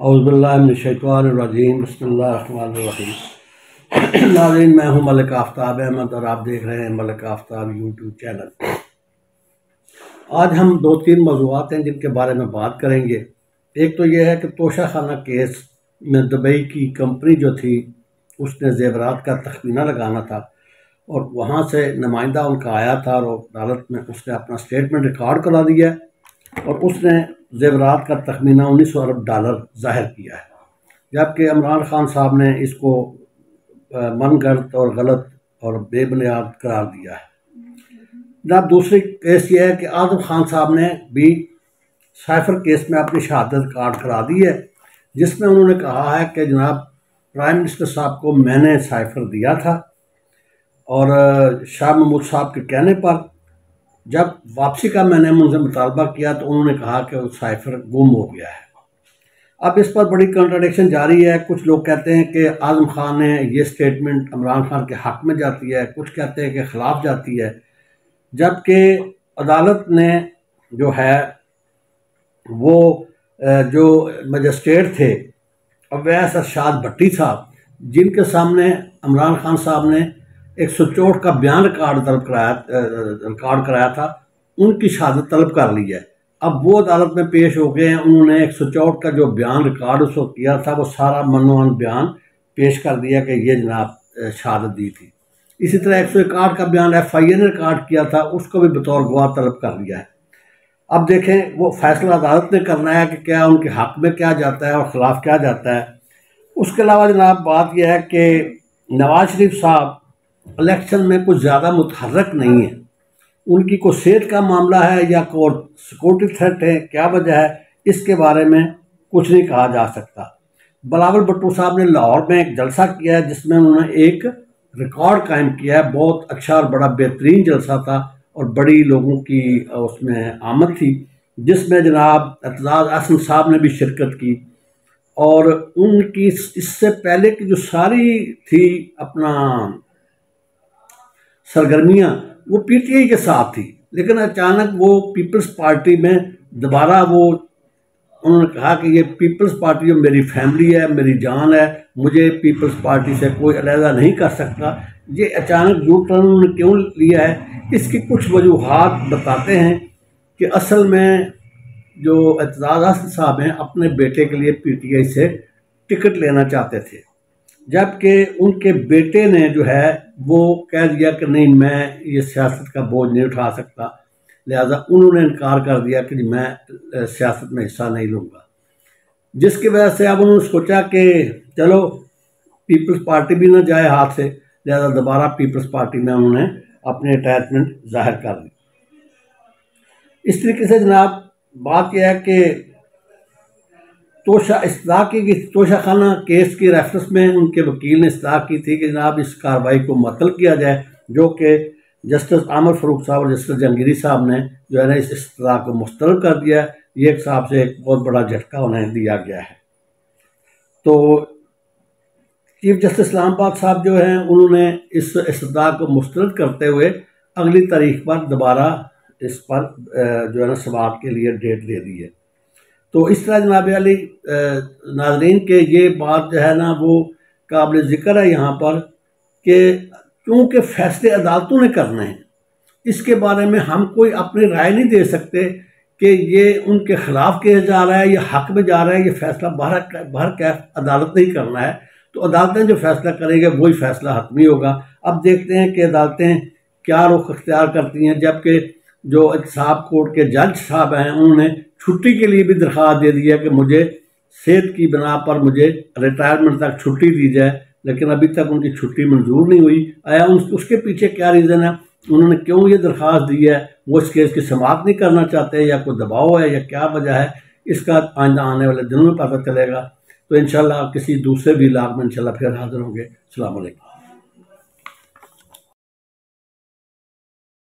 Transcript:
औज़ुबिल्लाहिमिनश्शैतानिर्रजीम बिस्मिल्लाहिर्रहमानिर्रहीम। नाज़रीन, मैं हूँ मलिक आफ्ताब अहमद और आप देख रहे हैं मलिक आफ्ताब यूट्यूब चैनल। आज हम दो तीन मौज़ूआत हैं जिनके बारे में बात करेंगे। एक तो यह है कि तोशाखाना केस में दुबई की कंपनी जो थी उसने ज़ेवरात का तखमीना लगाना था और वहाँ से नुमाइंदा उनका आया था और अदालत में उसने अपना स्टेटमेंट रिकॉर्ड करा दिया और उसने ज़ेवरात का तखमीना 1900 अरब डॉलर ज़ाहिर किया है, जबकि इमरान खान साहब ने इसको मनगढ़ंत और गलत और बेबुनियाद करार दिया है। जनाब, दूसरी केस ये है कि आज़म खान साहब ने भी साइफर केस में अपनी शहादत कार्ड करा दी है, जिसमें उन्होंने कहा है कि जनाब प्राइम मिनिस्टर साहब को मैंने साइफर दिया था और शाह महमूद साहब के कहने पर जब वापसी का मैंने उनसे मुतालबा किया तो उन्होंने कहा कि वो साइफर गुम हो गया है। अब इस पर बड़ी कंट्राडिक्शन जारी है। कुछ लोग कहते हैं कि आज़म खान ने ये स्टेटमेंट इमरान खान के हक़ में जाती है, कुछ कहते हैं कि ख़िलाफ़ जाती है, जबकि अदालत ने जो है वो जो मजिस्ट्रेट थे अवैस अरशाद भट्टी साहब, जिनके सामने इमरान खान साहब ने 164 का बयान रिकॉर्ड कराया था, उनकी शहादत तलब कर ली है। अब वो अदालत में पेश हो गए हैं। उन्होंने 164 का जो बयान रिकॉर्ड उसको किया था वो सारा मनोवन बयान पेश कर दिया कि ये जनाब शहादत दी थी। इसी तरह 161 का बयान FIA ने रिकॉर्ड किया था, उसको भी बतौर गवाह तलब कर लिया है। अब देखें वो फैसला अदालत ने करना है कि क्या उनके हक़ में क्या जाता है और ख़िलाफ़ क्या जाता है। उसके अलावा जनाब बात यह है कि नवाज शरीफ साहब इलेक्शन में कुछ ज़्यादा मुतहर्रक नहीं है। उनकी कोई सेहत का मामला है या कोई सिक्योरिटी थ्रेट है, क्या वजह है, इसके बारे में कुछ नहीं कहा जा सकता। बिलावल भुट्टो साहब ने लाहौर में एक जलसा किया है जिसमें उन्होंने एक रिकॉर्ड कायम किया है। बहुत अच्छा और बड़ा बेहतरीन जलसा था और बड़ी लोगों की उसमें आमद थी, जिसमें जनाब एतजाज़ अहसन साहब ने भी शिरकत की और उनकी इससे पहले की जो सारी थी अपना सरगर्मियाँ वो PTI के साथ थी, लेकिन अचानक वो पीपल्स पार्टी में दोबारा वो उन्होंने कहा कि ये पीपल्स पार्टी जो मेरी फैमिली है, मेरी जान है, मुझे पीपल्स पार्टी से कोई अलहदा नहीं कर सकता। ये अचानक यू टर्न उन्होंने क्यों लिया है, इसकी कुछ वजूहात बताते हैं कि असल में जो एतजाज़ अहसन साहब हैं अपने बेटे के लिए PTI से टिकट लेना चाहते थे, जबकि उनके बेटे ने जो है वो कह दिया कि नहीं, मैं ये सियासत का बोझ नहीं उठा सकता, लिहाजा उन्होंने इनकार कर दिया कि मैं सियासत में हिस्सा नहीं लूँगा। जिसकी वजह से अब उन्होंने सोचा कि चलो पीपल्स पार्टी भी ना जाए हाथ से, लिहाजा दोबारा पीपल्स पार्टी में उन्होंने अपनी अटैचमेंट जाहिर कर दी। इस तरीके से जनाब बात यह है कि तोशाखाना केस की रेफरेंस में उनके वकील ने इस्तदा की थी कि जनाब इस कार्रवाई को मुअत्तल किया जाए, जो कि जस्टिस आमिर फ़ारूक साहब और जस्टिस जहांगीरी साहब ने जो है ना इस इस्तदा को मुस्तरद कर दिया है। ये एक हिसाब से एक बहुत बड़ा झटका उन्हें दिया गया है। तो चीफ जस्टिस इस्लामाबाद साहब जो हैं उन्होंने इस इस्तदा को मुस्तरद करते हुए अगली तारीख पर दोबारा इस पर जो है ना समाअत के लिए डेट दे दी है। तो इस तरह जनाब अली नाज़रीन के ये बात जो है ना वो काबिल ज़िक्र है यहाँ पर कि क्योंकि फ़ैसले अदालतों ने करने हैं, इसके बारे में हम कोई अपनी राय नहीं दे सकते कि ये उनके ख़िलाफ़ किया जा रहा है या हक़ में जा रहा है। ये फ़ैसला बाहर कैफ अदालत ने ही करना है, तो अदालतें जो फ़ैसला करेंगे वही फ़ैसला हतमी होगा। अब देखते हैं कि अदालतें क्या रुख अख्तियार करती हैं, जबकि जो एहतसाब कोर्ट के जज साहब हैं उन्होंने छुट्टी के लिए भी दरख्वास्त दे दी है कि मुझे सेहत की बिना पर मुझे रिटायरमेंट तक छुट्टी दी जाए, लेकिन अभी तक उनकी छुट्टी मंजूर नहीं हुई। आया उसके पीछे क्या रीज़न है, उन्होंने क्यों ये दरख्वास्त दी है, वो इस केस की समाअत नहीं करना चाहते या कोई दबाव है या क्या वजह है, इसका आइंदा आने वाले दिनों में पता चलेगा। तो इंशाल्लाह किसी दूसरे भी इलाक़ में इंशाल्लाह फिर हाज़िर होंगे। अस्सलाम वालेकुम।